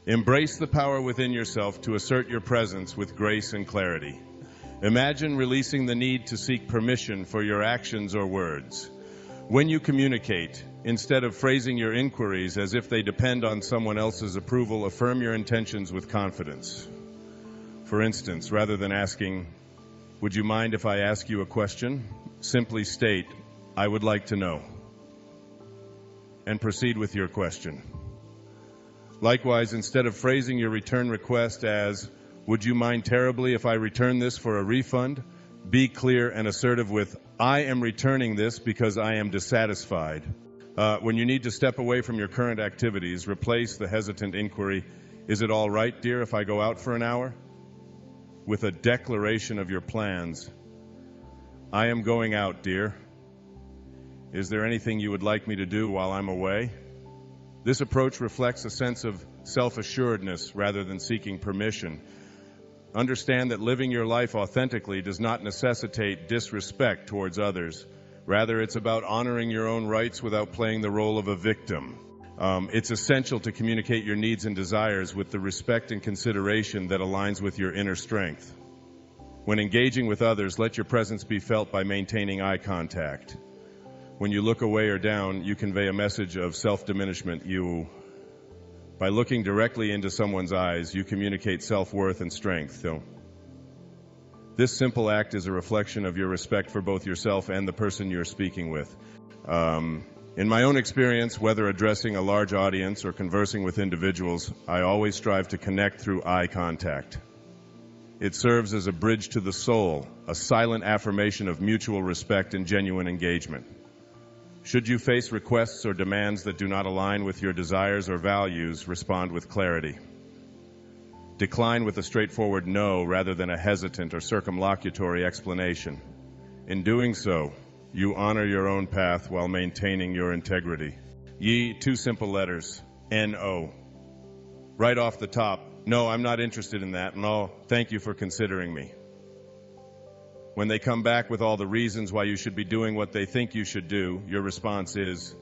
Embrace the power within yourself to assert your presence with grace and clarity. Imagine releasing the need to seek permission for your actions or words. When you communicate, instead of phrasing your inquiries as if they depend on someone else's approval, affirm your intentions with confidence. For instance, rather than asking, "Would you mind if I ask you a question?" simply state, "I would like to know," and proceed with your question. Likewise, instead of phrasing your return request as, "Would you mind terribly if I return this for a refund?" be clear and assertive with, "I am returning this because I am dissatisfied." When you need to step away from your current activities, replace the hesitant inquiry, "Is it all right, dear, if I go out for an hour?" with a declaration of your plans. "I am going out, dear. Is there anything you would like me to do while I'm away?" This approach reflects a sense of self-assuredness rather than seeking permission. Understand that living your life authentically does not necessitate disrespect towards others. Rather, it's about honoring your own rights without playing the role of a victim. It's essential to communicate your needs and desires with the respect and consideration that aligns with your inner strength. When engaging with others, let your presence be felt by maintaining eye contact. When you look away or down, you convey a message of self-diminishment. By looking directly into someone's eyes, you communicate self-worth and strength. This simple act is a reflection of your respect for both yourself and the person you're speaking with. In my own experience, whether addressing a large audience or conversing with individuals, I always strive to connect through eye contact. It serves as a bridge to the soul, a silent affirmation of mutual respect and genuine engagement. Should you face requests or demands that do not align with your desires or values, respond with clarity. Decline with a straightforward no rather than a hesitant or circumlocutory explanation. In doing so, you honor your own path while maintaining your integrity. Two simple letters, N-O. Right off the top, "No, I'm not interested in that," and "Oh, thank you for considering me." When they come back with all the reasons why you should be doing what they think you should do, your response is,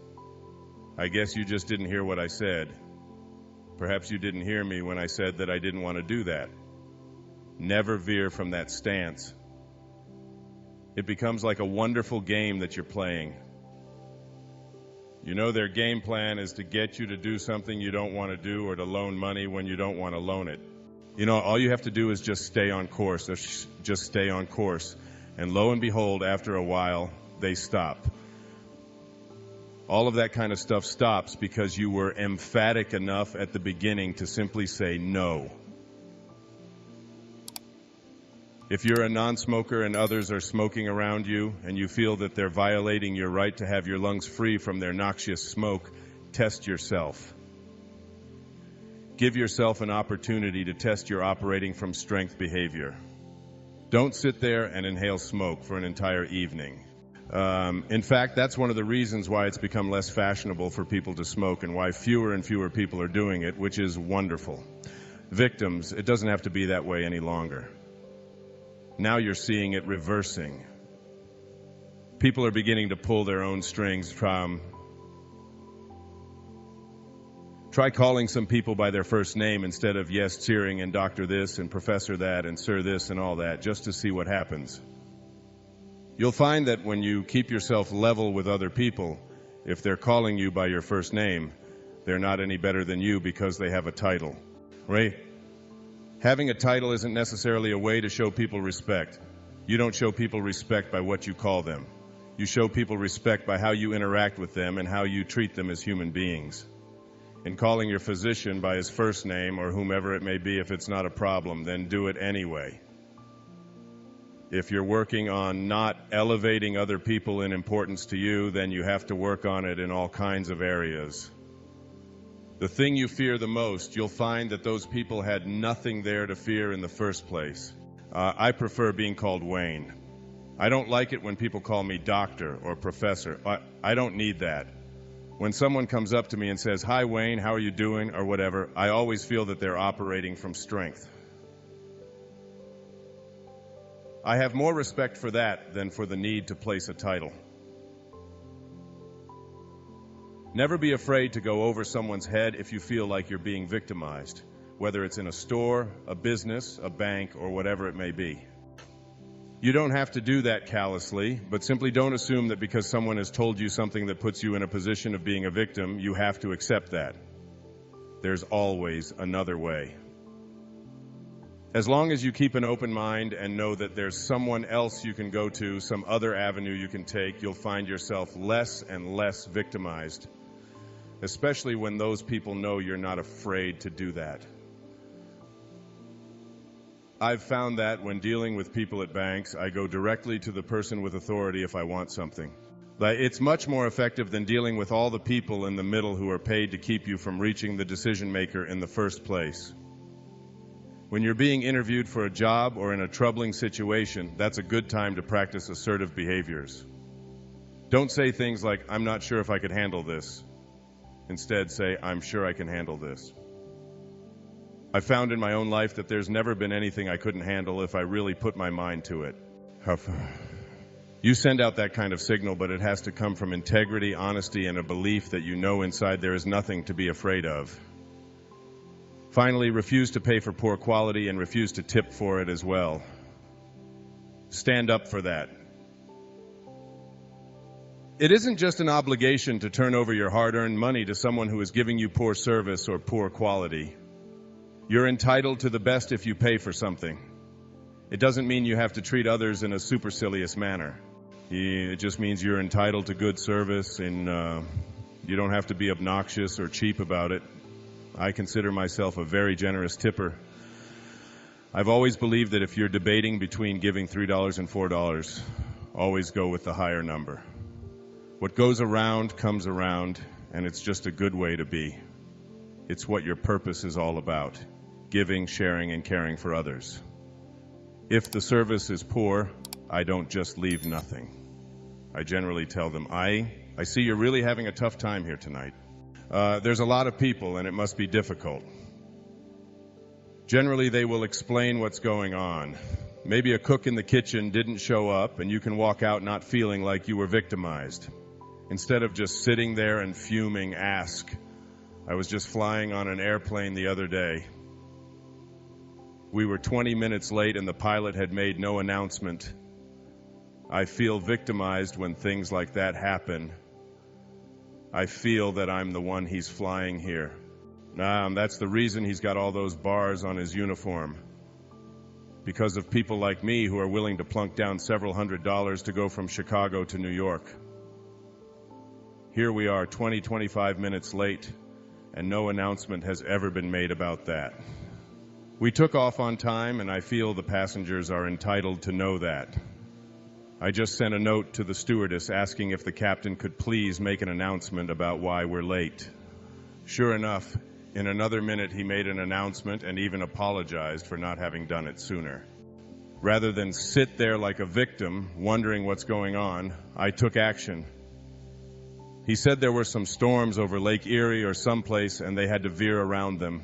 "I guess you just didn't hear what I said. Perhaps you didn't hear me when I said that I didn't want to do that." Never veer from that stance. It becomes like a wonderful game that you're playing. You know their game plan is to get you to do something you don't want to do or to loan money when you don't want to loan it. All you have to do is just stay on course, just stay on course. And lo and behold, after a while, they stop. All of that kind of stuff stops because you were emphatic enough at the beginning to simply say no. If you're a non-smoker and others are smoking around you and you feel that they're violating your right to have your lungs free from their noxious smoke, test yourself. Give yourself an opportunity to test your operating from strength behavior. Don't sit there and inhale smoke for an entire evening. In fact, that's one of the reasons why it's become less fashionable for people to smoke and why fewer and fewer people are doing it, which is wonderful. Victims, it doesn't have to be that way any longer. Now you're seeing it reversing. People are beginning to pull their own strings from. Try calling some people by their first name instead of yes, cheering, and doctor this, and professor that, and sir this, and all that, just to see what happens. You'll find that when you keep yourself level with other people, if they're calling you by your first name, they're not any better than you because they have a title, right? Having a title isn't necessarily a way to show people respect. You don't show people respect by what you call them. You show people respect by how you interact with them and how you treat them as human beings. In calling your physician by his first name or whomever it may be, if it's not a problem, then do it anyway. If you're working on not elevating other people in importance to you, then you have to work on it in all kinds of areas. The thing you fear the most, you'll find that those people had nothing there to fear in the first place. I prefer being called Wayne. I don't like it when people call me doctor or professor. I don't need that. When someone comes up to me and says, "Hi, Wayne, how are you doing?" or whatever, I always feel that they're operating from strength. I have more respect for that than for the need to place a title. Never be afraid to go over someone's head if you feel like you're being victimized, whether it's in a store, a business, a bank, or whatever it may be. You don't have to do that callously, but simply don't assume that because someone has told you something that puts you in a position of being a victim, you have to accept that. There's always another way. As long as you keep an open mind and know that there's someone else you can go to, some other avenue you can take, you'll find yourself less and less victimized, especially when those people know you're not afraid to do that. I've found that when dealing with people at banks, I go directly to the person with authority if I want something. It's much more effective than dealing with all the people in the middle who are paid to keep you from reaching the decision maker in the first place. When you're being interviewed for a job or in a troubling situation, that's a good time to practice assertive behaviors. Don't say things like, "I'm not sure if I could handle this." Instead, say, "I'm sure I can handle this." I found in my own life that there's never been anything I couldn't handle if I really put my mind to it. You send out that kind of signal, but it has to come from integrity, honesty, and a belief that you know inside there is nothing to be afraid of. Finally, refuse to pay for poor quality and refuse to tip for it as well. Stand up for that. It isn't just an obligation to turn over your hard-earned money to someone who is giving you poor service or poor quality. You're entitled to the best if you pay for something. It doesn't mean you have to treat others in a supercilious manner. It just means you're entitled to good service, and you don't have to be obnoxious or cheap about it. I consider myself a very generous tipper. I've always believed that if you're debating between giving $3 and $4, always go with the higher number. What goes around comes around, and it's just a good way to be. It's what your purpose is all about: giving, sharing, and caring for others. If the service is poor, I don't just leave nothing. I generally tell them, I see you're really having a tough time here tonight. There's a lot of people, and it must be difficult. Generally, they will explain what's going on. Maybe a cook in the kitchen didn't show up, and you can walk out not feeling like you were victimized. Instead of just sitting there and fuming, ask, "I was just flying on an airplane the other day. We were 20 minutes late and the pilot had made no announcement. I feel victimized when things like that happen. I feel that I'm the one he's flying here. That's the reason he's got all those bars on his uniform. Because of people like me who are willing to plunk down several $100s to go from Chicago to New York. Here we are 25 minutes late, and no announcement has ever been made about that. We took off on time, and I feel the passengers are entitled to know that. I just sent a note to the stewardess asking if the captain could please make an announcement about why we're late. Sure enough, in another minute he made an announcement and even apologized for not having done it sooner. Rather than sit there like a victim, wondering what's going on, I took action. He said there were some storms over Lake Erie or someplace and they had to veer around them.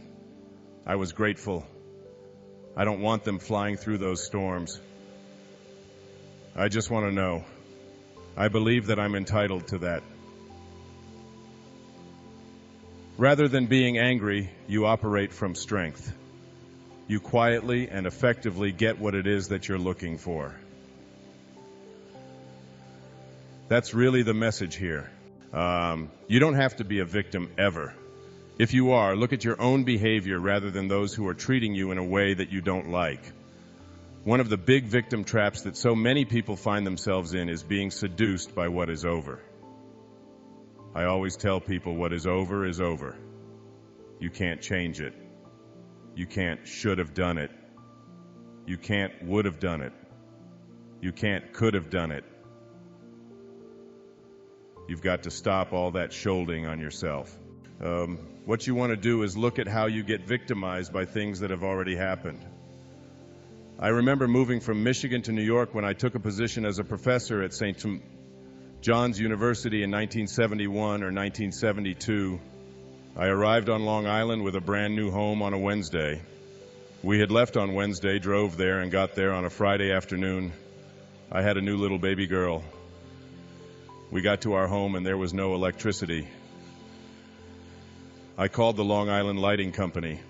I was grateful. I don't want them flying through those storms. I just want to know. I believe that I'm entitled to that. Rather than being angry, you operate from strength. You quietly and effectively get what it is that you're looking for. That's really the message here. You don't have to be a victim ever. If you are, look at your own behavior rather than those who are treating you in a way that you don't like. One of the big victim traps that so many people find themselves in is being seduced by what is over. I always tell people what is over is over. You can't change it. You can't should have done it. You can't would have done it. You can't could have done it. You've got to stop all that shouldering on yourself. What you want to do is look at how you get victimized by things that have already happened. I remember moving from Michigan to New York when I took a position as a professor at St. John's University in 1971 or 1972. I arrived on Long Island with a brand new home on a Wednesday. We had left on Wednesday, drove there, and got there on a Friday afternoon. I had a new little baby girl. We got to our home and there was no electricity. I called the Long Island Lighting Company.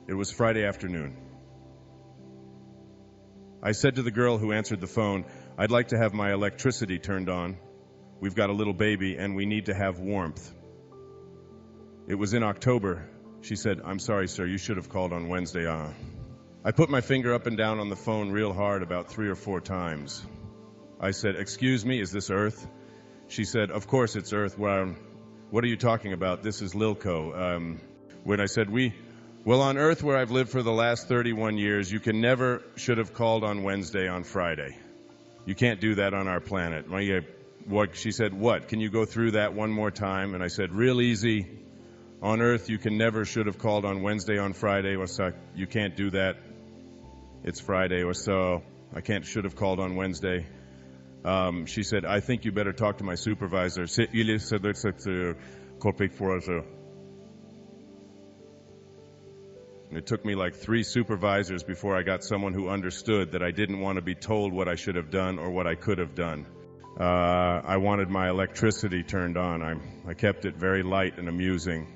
It was Friday afternoon. I said to the girl who answered the phone, "I'd like to have my electricity turned on. We've got a little baby and we need to have warmth." It was in October. She said, "I'm sorry, sir, you should have called on Wednesday." I put my finger up and down on the phone real hard about 3 or 4 times. I said, "Excuse me, is this Earth?" She said, "Of course it's Earth." "Well, what are you talking about? This is Lilco." When I said, "Well, on Earth where I've lived for the last 31 years, you can never should have called on Wednesday on Friday. You can't do that on our planet." She said, "What? Can you go through that one more time?" And I said, "Real easy. On Earth, you can never should have called on Wednesday on Friday. Or so you can't do that. It's Friday or so. I can't should have called on Wednesday." She said, "I think you better talk to my supervisor." It took me like 3 supervisors before I got someone who understood that I didn't want to be told what I should have done or what I could have done. I wanted my electricity turned on. I kept it very light and amusing.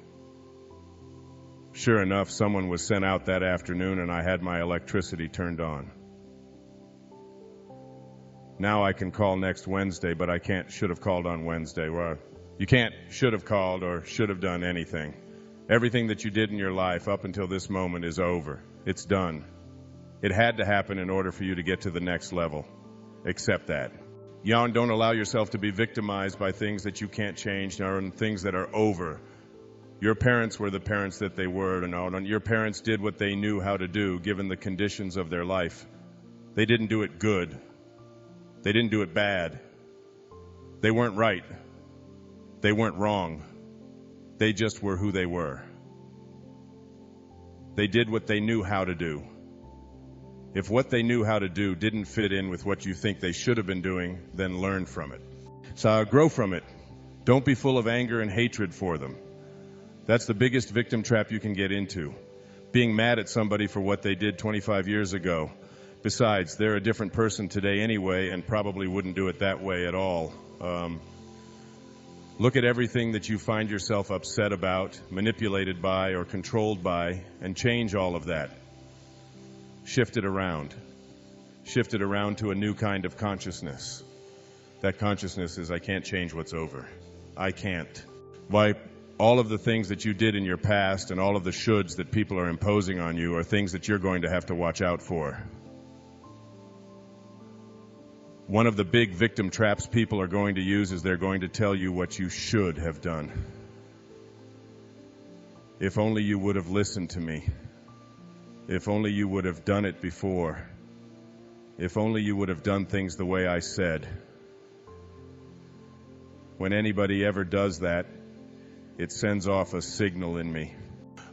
Sure enough, someone was sent out that afternoon and I had my electricity turned on. Now I can call next Wednesday, but I can't should have called on Wednesday. Well, you can't should have called or should have done anything. Everything that you did in your life up until this moment is over. It's done. It had to happen in order for you to get to the next level. Accept that. Don't allow yourself to be victimized by things that you can't change or things that are over. Your parents were the parents that they were, and your parents did what they knew how to do given the conditions of their life. They didn't do it good. They didn't do it bad. They weren't right. They weren't wrong. They just were who they were. They did what they knew how to do. If what they knew how to do didn't fit in with what you think they should have been doing, then learn from it. So grow from it. Don't be full of anger and hatred for them. That's the biggest victim trap you can get into. Being mad at somebody for what they did 25 years ago. Besides, they're a different person today anyway and probably wouldn't do it that way at all. Look at everything that you find yourself upset about, manipulated by, or controlled by, and change all of that. Shift it around. Shift it around to a new kind of consciousness. That consciousness is, I can't change what's over. I can't. Why, all of the things that you did in your past and all of the shoulds that people are imposing on you are things that you're going to have to watch out for. One of the big victim traps people are going to use is they're going to tell you what you should have done. If only you would have listened to me. If only you would have done it before. If only you would have done things the way I said. When anybody ever does that, it sends off a signal in me.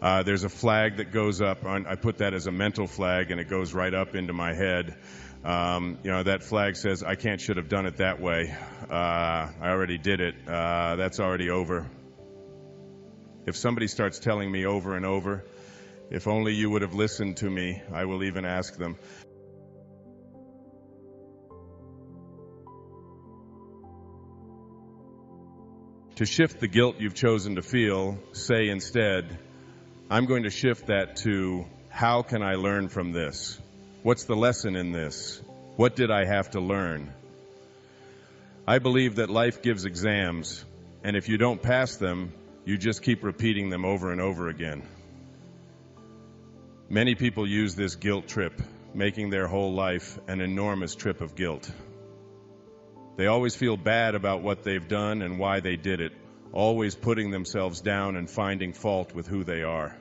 There's a flag that goes up. I put that as a mental flag, and it goes right up into my head. That flag says, I can't should have done it that way. I already did it. That's already over. If somebody starts telling me over and over, if only you would have listened to me, I will even ask them. To shift the guilt you've chosen to feel, say instead, I'm going to shift that to, how can I learn from this? What's the lesson in this? What did I have to learn? I believe that life gives exams, and if you don't pass them, you just keep repeating them over and over again. Many people use this guilt trip, making their whole life an enormous trip of guilt. They always feel bad about what they've done and why they did it, always putting themselves down and finding fault with who they are.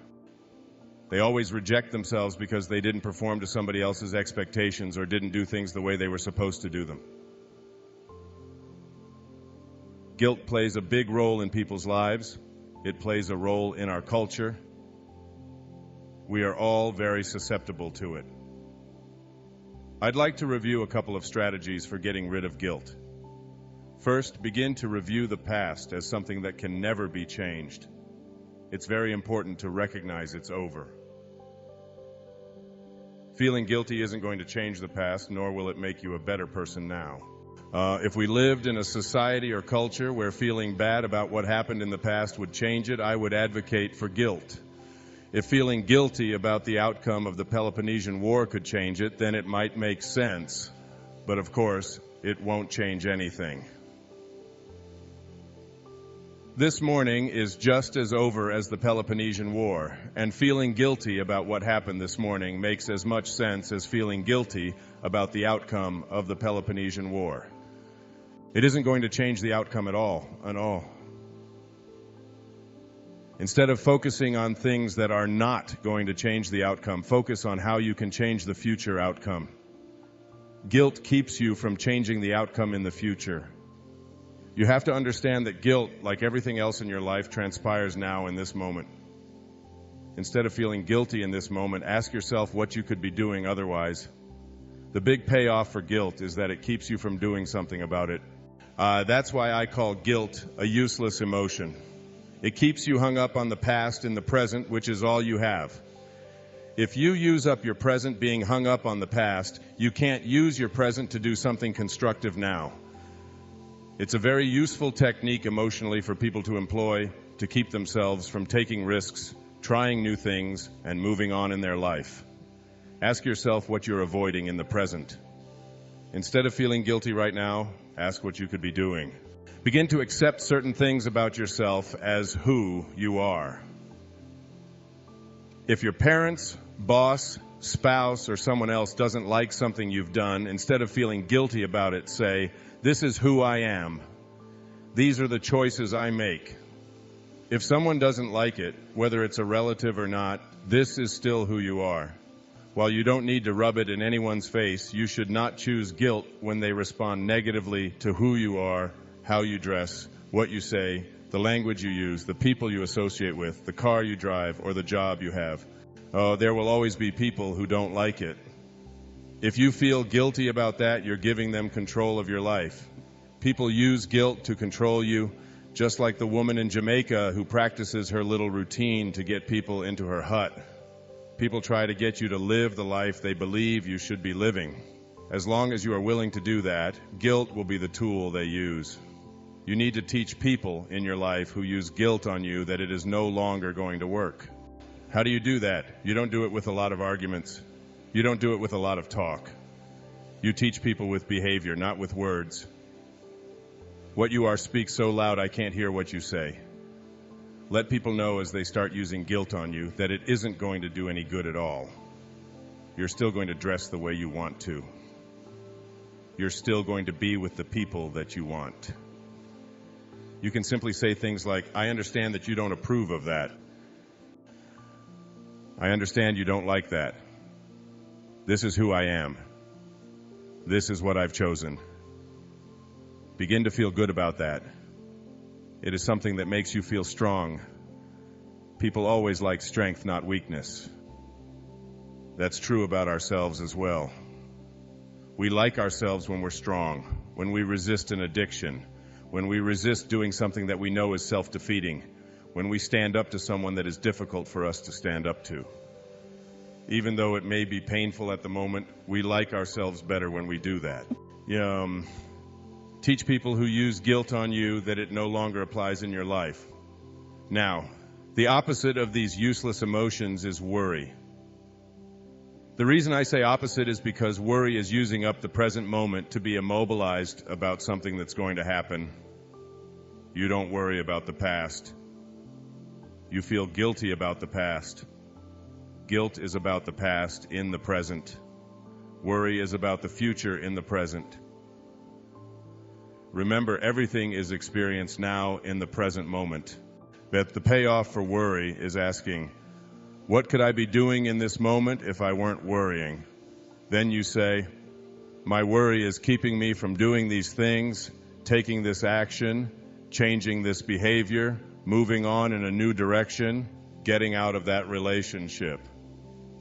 They always reject themselves because they didn't perform to somebody else's expectations or didn't do things the way they were supposed to do them. Guilt plays a big role in people's lives. It plays a role in our culture. We are all very susceptible to it. I'd like to review a couple of strategies for getting rid of guilt. First, begin to review the past as something that can never be changed. It's very important to recognize it's over. Feeling guilty isn't going to change the past, nor will it make you a better person now. If we lived in a society or culture where feeling bad about what happened in the past would change it, I would advocate for guilt. If feeling guilty about the outcome of the Peloponnesian War could change it, then it might make sense. But of course, it won't change anything. This morning is just as over as the Peloponnesian War, and feeling guilty about what happened this morning makes as much sense as feeling guilty about the outcome of the Peloponnesian War. It isn't going to change the outcome at all. Instead of focusing on things that are not going to change the outcome, focus on how you can change the future outcome. Guilt keeps you from changing the outcome in the future. You have to understand that guilt, like everything else in your life, transpires now in this moment. Instead of feeling guilty in this moment, ask yourself what you could be doing otherwise. The big payoff for guilt is that it keeps you from doing something about it. That's why I call guilt a useless emotion. It keeps you hung up on the past in the present, which is all you have. If you use up your present being hung up on the past, you can't use your present to do something constructive now. It's a very useful technique emotionally for people to employ to keep themselves from taking risks, trying new things, and moving on in their life. Ask yourself what you're avoiding in the present. Instead of feeling guilty right now, ask what you could be doing. Begin to accept certain things about yourself as who you are. If your parents, boss, spouse, or someone else doesn't like something you've done, instead of feeling guilty about it, say, "This is who I am. These are the choices I make." If someone doesn't like it, whether it's a relative or not, this is still who you are. While you don't need to rub it in anyone's face, you should not choose guilt when they respond negatively to who you are, how you dress, what you say, the language you use, the people you associate with, the car you drive, or the job you have. Oh, there will always be people who don't like it. If you feel guilty about that, you're giving them control of your life. People use guilt to control you, just like the woman in Jamaica who practices her little routine to get people into her hut. People try to get you to live the life they believe you should be living. As long as you are willing to do that, guilt will be the tool they use. You need to teach people in your life who use guilt on you that it is no longer going to work. How do you do that? You don't do it with a lot of arguments. You don't do it with a lot of talk. You teach people with behavior, not with words. What you are speaks so loud I can't hear what you say. Let people know as they start using guilt on you that it isn't going to do any good at all. You're still going to dress the way you want to. You're still going to be with the people that you want. You can simply say things like, "I understand that you don't approve of that. I understand you don't like that. This is who I am. This is what I've chosen." Begin to feel good about that. It is something that makes you feel strong. People always like strength, not weakness. That's true about ourselves as well. We like ourselves when we're strong, when we resist an addiction, when we resist doing something that we know is self-defeating, when we stand up to someone that is difficult for us to stand up to. Even though it may be painful at the moment, we like ourselves better when we do that. Teach people who use guilt on you that it no longer applies in your life. Now, the opposite of these useless emotions is worry. The reason I say opposite is because worry is using up the present moment to be immobilized about something that's going to happen. You don't worry about the past. You feel guilty about the past. Guilt is about the past in the present. Worry is about the future in the present. Remember, everything is experienced now in the present moment. But the payoff for worry is asking, what could I be doing in this moment if I weren't worrying? Then you say, my worry is keeping me from doing these things, taking this action, changing this behavior, moving on in a new direction, getting out of that relationship.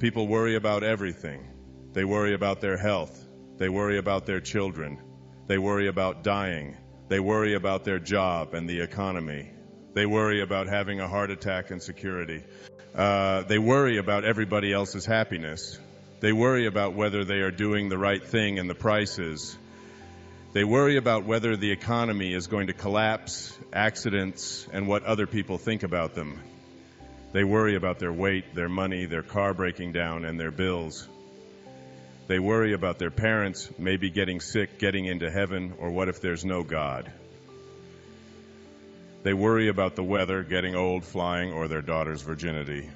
People worry about everything. They worry about their health. They worry about their children. They worry about dying. They worry about their job and the economy. They worry about having a heart attack and security. They worry about everybody else's happiness. They worry about whether they are doing the right thing and the prices. They worry about whether the economy is going to collapse, accidents, and what other people think about them. They worry about their weight, their money, their car breaking down, and their bills. They worry about their parents maybe getting sick, getting into heaven, or what if there's no God? They worry about the weather, getting old, flying, or their daughter's virginity.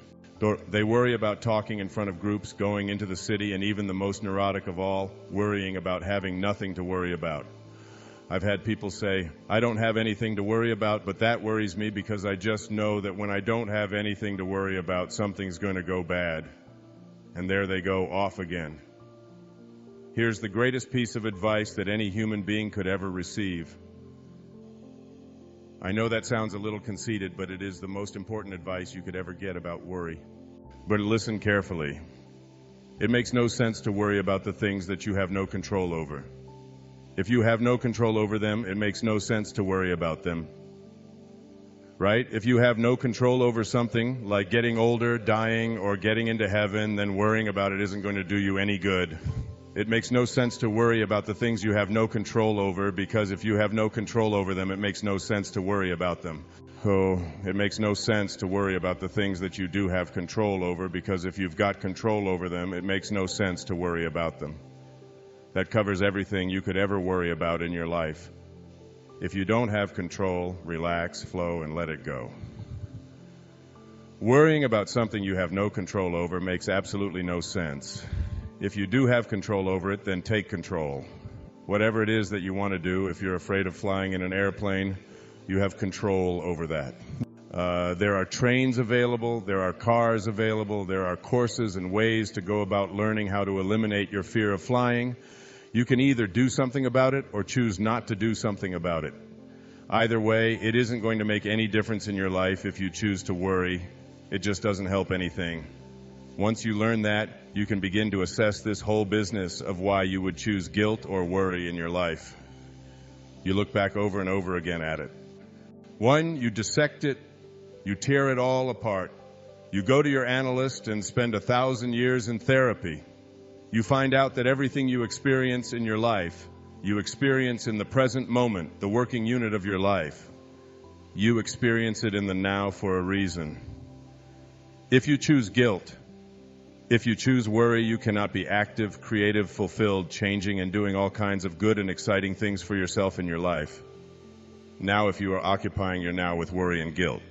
They worry about talking in front of groups, going into the city, and even the most neurotic of all, worrying about having nothing to worry about. I've had people say, I don't have anything to worry about, but that worries me because I just know that when I don't have anything to worry about, something's going to go bad. And there they go, off again. Here's the greatest piece of advice that any human being could ever receive. I know that sounds a little conceited, but it is the most important advice you could ever get about worry. But listen carefully. It makes no sense to worry about the things that you have no control over. If you have no control over them, it makes no sense to worry about them. Right? If you have no control over something, like getting older, dying, or getting into heaven, then worrying about it isn't going to do you any good. It makes no sense to worry about the things you have no control over, because if you have no control over them, it makes no sense to worry about them. Oh, it makes no sense to worry about the things that you do have control over, because if you've got control over them, it makes no sense to worry about them. That covers everything you could ever worry about in your life. If you don't have control, relax, flow, and let it go. Worrying about something you have no control over makes absolutely no sense. If you do have control over it, then take control. Whatever it is that you want to do, if you're afraid of flying in an airplane, you have control over that. There are trains available, there are cars available, there are courses and ways to go about learning how to eliminate your fear of flying. You can either do something about it or choose not to do something about it. Either way, it isn't going to make any difference in your life if you choose to worry. It just doesn't help anything. Once you learn that, you can begin to assess this whole business of why you would choose guilt or worry in your life. You look back over and over again at it. 1, you dissect it, you tear it all apart. You go to your analyst and spend 1,000 years in therapy. You find out that everything you experience in your life, you experience in the present moment, the working unit of your life. You experience it in the now for a reason. If you choose guilt, if you choose worry, you cannot be active, creative, fulfilled, changing, and doing all kinds of good and exciting things for yourself in your life. Now, if you are occupying your now with worry and guilt.